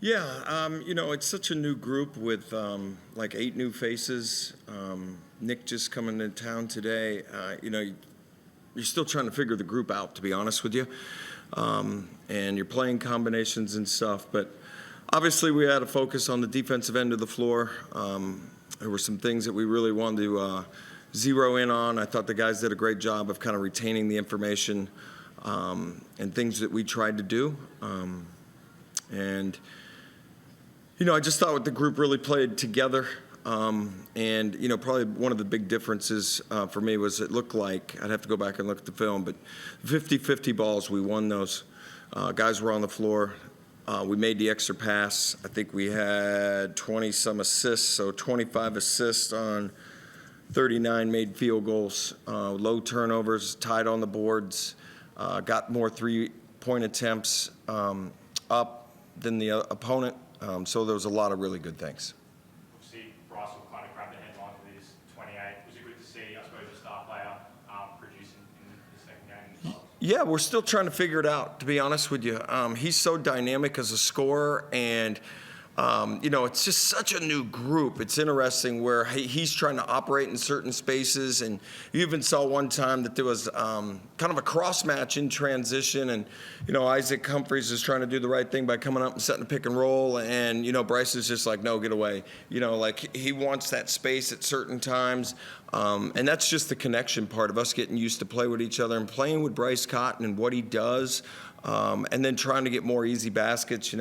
Yeah, it's such a new group with like 8 new faces. Nick just coming to town today. You're still trying to figure the group out, to be honest with you. And you're playing combinations and stuff. But obviously, we had a focus on the defensive end of the floor. There were some things that we really wanted to zero in on. I thought the guys did a great job of kind of retaining the information and things that we tried to do. And I just thought the group really played together. Probably one of the big differences for me was it looked like, I'd have to go back and look at the film, but 50-50 balls, we won those. Guys were on the floor. We made the extra pass. I think we had 20-some assists, so 25 assists on 39 made field goals. Low turnovers, tied on the boards, got more three-point attempts up than the opponent. So there was a lot of really good things. Obviously, Bryce will kind of grab the headlines with his 28. Was it good to see, I suppose, a star player produce in the second game? Yeah, we're still trying to figure it out, to be honest with you. He's so dynamic as a scorer, and it's just such a new group. It's interesting where he's trying to operate in certain spaces, and you even saw one time that there was kind of a cross match in transition, and Isaac Humphries is trying to do the right thing by coming up and setting a pick and roll, and Bryce is just like, no, get away. Like he wants that space at certain times, and that's just the connection part of us getting used to play with each other and playing with Bryce Cotton and what he does, and then trying to get more easy baskets.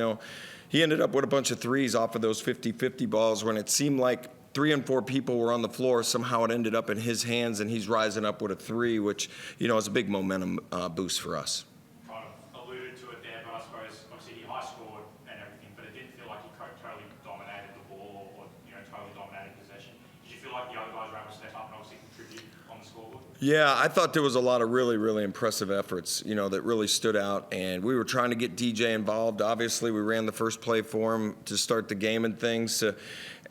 He ended up with a bunch of threes off of those 50-50 balls when it seemed like 3 and 4 people were on the floor. Somehow it ended up in his hands, and he's rising up with a three, which, is a big momentum boost for us. Kind of alluded to it there, but I suppose, obviously, he high scored and everything, but it didn't feel like he totally dominated the ball or totally dominated possession. Did you feel like the other guys were able to step up and obviously contribute on the scoreboard? Yeah, I thought there was a lot of really, really impressive efforts, that really stood out. And we were trying to get DJ involved. Obviously, we ran the first play for him to start the game and things.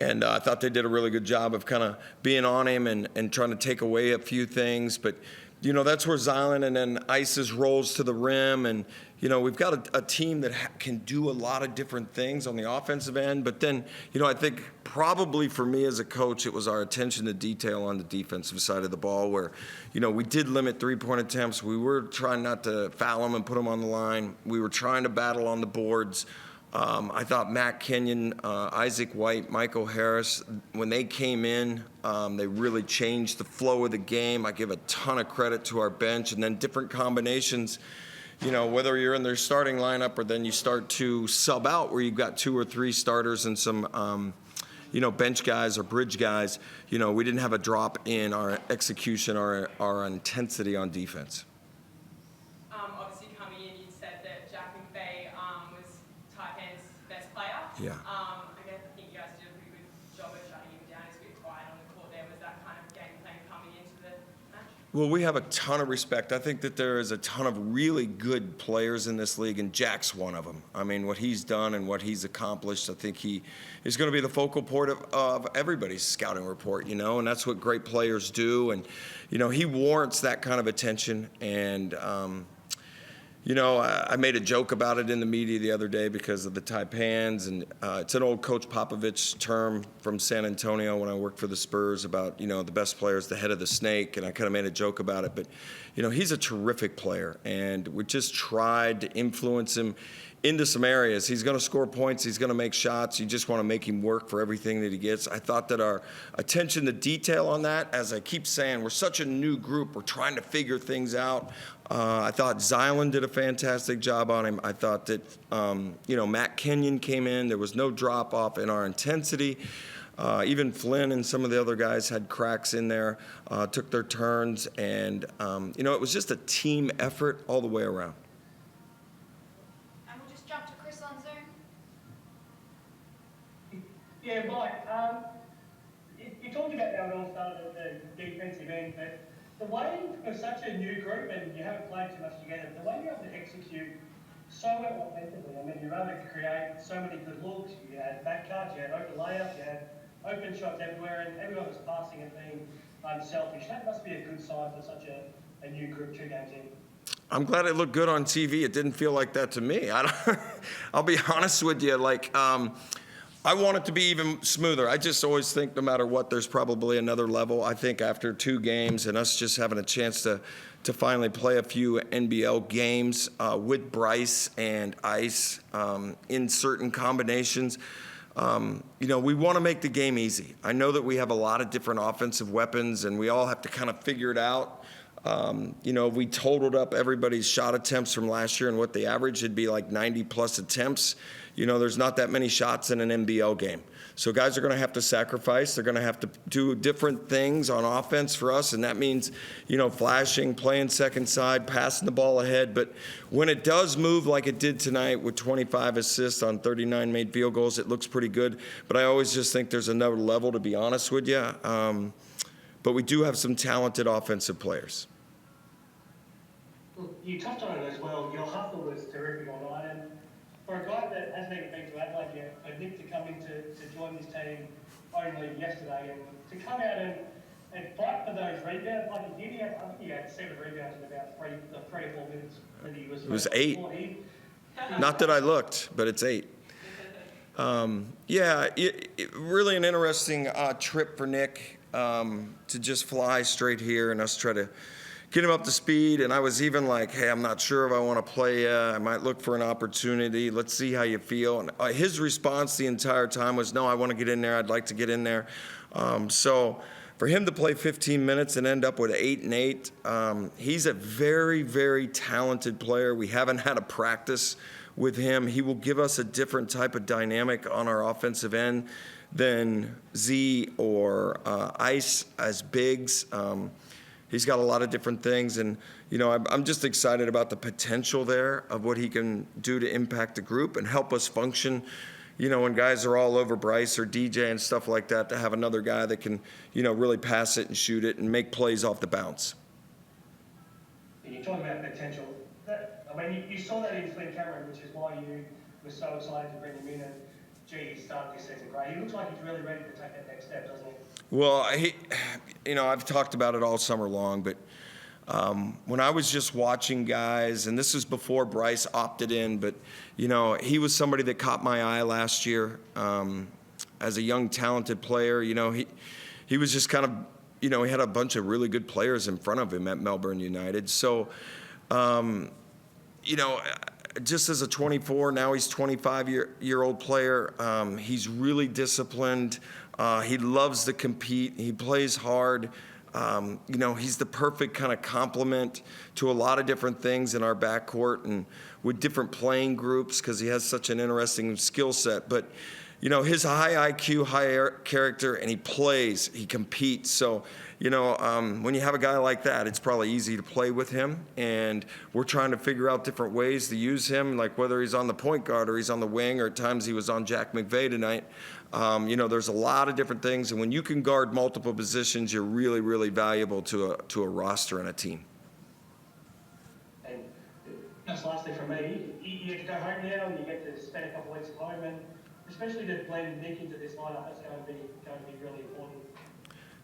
And I thought they did a really good job of kind of being on him and trying to take away a few things. But, that's where Zylan and then Isis rolls to the rim. And, we've got a team that can do a lot of different things on the offensive end. But then, I think probably for me as a coach, it was our attention to detail on the defensive side of the ball where, we did limit three-point attempts. We were trying not to foul them and put them on the line. We were trying to battle on the boards. I thought Matt Kenyon, Isaac White, Michael Harris, when they came in, they really changed the flow of the game. I give a ton of credit to our bench, and then different combinations, whether you're in their starting lineup or then you start to sub out where you've got 2 or 3 starters and some bench guys or bridge guys. We didn't have a drop in our execution or our intensity on defense. Obviously, coming in, you said that Jack McVeigh was Taipans' best player. Yeah. I think you guys did a pretty good job of shutting him down. He's a bit quiet on the court there. Was that kind of game plan coming into the match? Well, we have a ton of respect. I think that there is a ton of really good players in this league, and Jack's one of them. I mean, what he's done and what he's accomplished, I think he is going to be the focal point of everybody's scouting report, and that's what great players do. And, he warrants that kind of attention. And, I made a joke about it in the media the other day because of the Taipans, and it's an old Coach Popovich term from San Antonio when I worked for the Spurs about, the best player is the head of the snake, and I kind of made a joke about it. But, he's a terrific player, and we just tried to influence him into some areas. He's going to score points. He's going to make shots. You just want to make him work for everything that he gets. I thought that our attention to detail on that, as I keep saying, we're such a new group. We're trying to figure things out. I thought Zylan did a fantastic job on him. I thought that, Matt Kenyon came in. There was no drop-off in our intensity. Even Flynn and some of the other guys had cracks in there, took their turns. And, it was just a team effort all the way around. And we'll just jump to Chris on Zoom. Yeah, Mike, you talked about how it all started at the defensive end, but the way for such a new group, and you haven't played too much together, the way you're able to execute so well offensively, I mean, you're able to create so many good looks. You had back cuts, you had open layups, you had open shots everywhere, and everyone was passing and being unselfish. That must be a good sign for such a new group 2 games in. I'm glad it looked good on TV. It didn't feel like that to me. I'll be honest with you. I want it to be even smoother. I just always think no matter what, there's probably another level. I think after 2 games and us just having a chance to finally play a few NBL games with Bryce and Ice in certain combinations, we want to make the game easy. I know that we have a lot of different offensive weapons, and we all have to kind of figure it out. If we totaled up everybody's shot attempts from last year and what they averaged, it'd be like 90-plus attempts. There's not that many shots in an NBL game. So guys are going to have to sacrifice. They're going to have to do different things on offense for us, and that means, flashing, playing second side, passing the ball ahead. But when it does move like it did tonight with 25 assists on 39 made field goals, it looks pretty good. But I always just think there's another level, to be honest with you. But we do have some talented offensive players. You touched on it as well. Your hustle was terrific all night. And for a guy that hasn't even been to Adelaide yet, for Nick to come in to join this team only yesterday and to come out and fight for those rebounds like he did, I think he had 7 rebounds in about 3 or 4 minutes. It was 8. Not that I looked, but it's 8. Really an interesting trip for Nick to just fly straight here and us try to get him up to speed. And I was even like, hey, I'm not sure if I want to play. I might look for an opportunity. Let's see how you feel. And his response the entire time was, no, I want to get in there. I'd like to get in there. So for him to play 15 minutes and end up with 8 and 8, he's a very, very talented player. We haven't had a practice with him. He will give us a different type of dynamic on our offensive end than Z or Ice as bigs. He's got a lot of different things, and I'm just excited about the potential there of what he can do to impact the group and help us function. When guys are all over Bryce or DJ and stuff like that, to have another guy that can, really pass it and shoot it and make plays off the bounce. You're talking about potential. You saw that in Flynn Cameron, which is why you were so excited to bring him in. And he started this season great. He looks like he's really ready to take that next step, doesn't he? Well, I've talked about it all summer long, but when I was just watching guys, and this was before Bryce opted in, but, he was somebody that caught my eye last year as a young, talented player. He was just kind of, he had a bunch of really good players in front of him at Melbourne United. So, just as a 24, now he's 25-year-old player, he's really disciplined. He loves to compete. He plays hard. He's the perfect kind of complement to a lot of different things in our backcourt and with different playing groups because he has such an interesting skill set. But, his high IQ, high character, and he plays, he competes. So, when you have a guy like that, it's probably easy to play with him. And we're trying to figure out different ways to use him, like whether he's on the point guard or he's on the wing, or at times he was on Jack McVay tonight. There's a lot of different things. And when you can guard multiple positions, you're really, really valuable to a roster and a team. And just lastly from me, you get to go home now and you get to spend a couple of weeks at home, and especially to blend Nick into this lineup, that's going to be really important.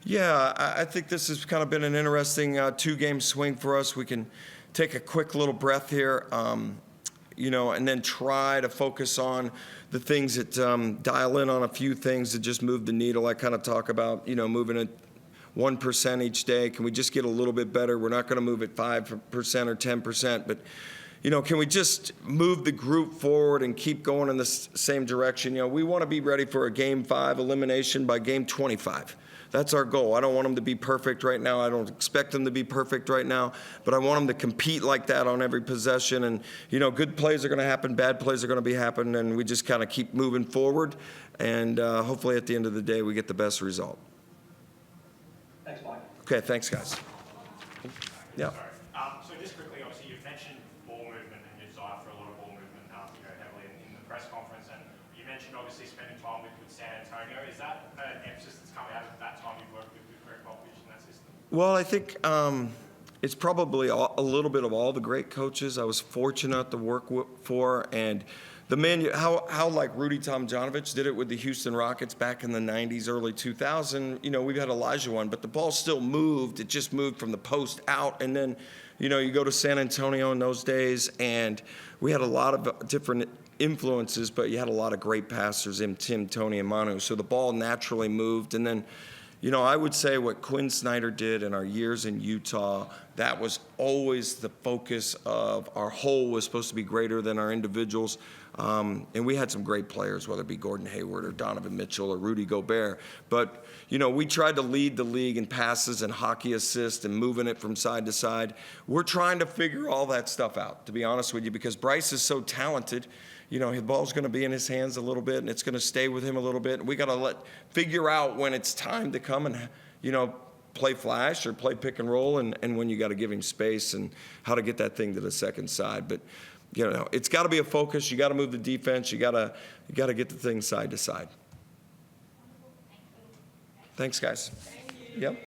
Yeah, I think this has kind of been an interesting 2-game swing for us. We can take a quick little breath here, and then try to focus on the things that dial in on a few things that just move the needle. I kind of talk about, moving it 1% each day. Can we just get a little bit better? We're not going to move it 5% or 10%, but can we just move the group forward and keep going in the same direction? We want to be ready for a Game 5 elimination by Game 25. That's our goal. I don't want them to be perfect right now. I don't expect them to be perfect right now, but I want them to compete like that on every possession. And, good plays are going to happen, bad plays are going to be happening, and we just kind of keep moving forward. And hopefully at the end of the day, we get the best result. Thanks, Mike. Okay, thanks, guys. Yeah. So just quickly, obviously, you've mentioned ball movement and your desire for a lot of ball movement, heavily in the press conference, and you mentioned obviously spending time with San Antonio. Is that an emphasis that's coming out of that time you've worked with Greg Popovich in that system? Well, I think it's probably a little bit of all the great coaches I was fortunate to work for, and the man, how like Rudy Tomjanovich did it with the Houston Rockets back in the 90s, early 2000. We've had Elijah one, but the ball still moved. It just moved from the post out, and then you know, you go to San Antonio in those days, and we had a lot of different influences, but you had a lot of great passers in Tim, Tony, and Manu. So the ball naturally moved. And then, you know, I would say what Quinn Snyder did in our years in Utah, that was always the focus of our whole was supposed to be greater than our individuals. And we had some great players, whether it be Gordon Hayward or Donovan Mitchell or Rudy Gobert. But, you know, we tried to lead the league in passes and hockey assists and moving it from side to side. We're trying to figure all that stuff out, to be honest with you, because Bryce is so talented. You know, his ball's going to be in his hands a little bit, and it's going to stay with him a little bit. And we got to figure out when it's time to come and, you know, play flash or play pick and roll, and when you got to give him space and how to get that thing to the second side. But, you know, it's got to be a focus. You got to move the defense. You got to get the thing side to side. Thanks, guys. Thank you. Yep.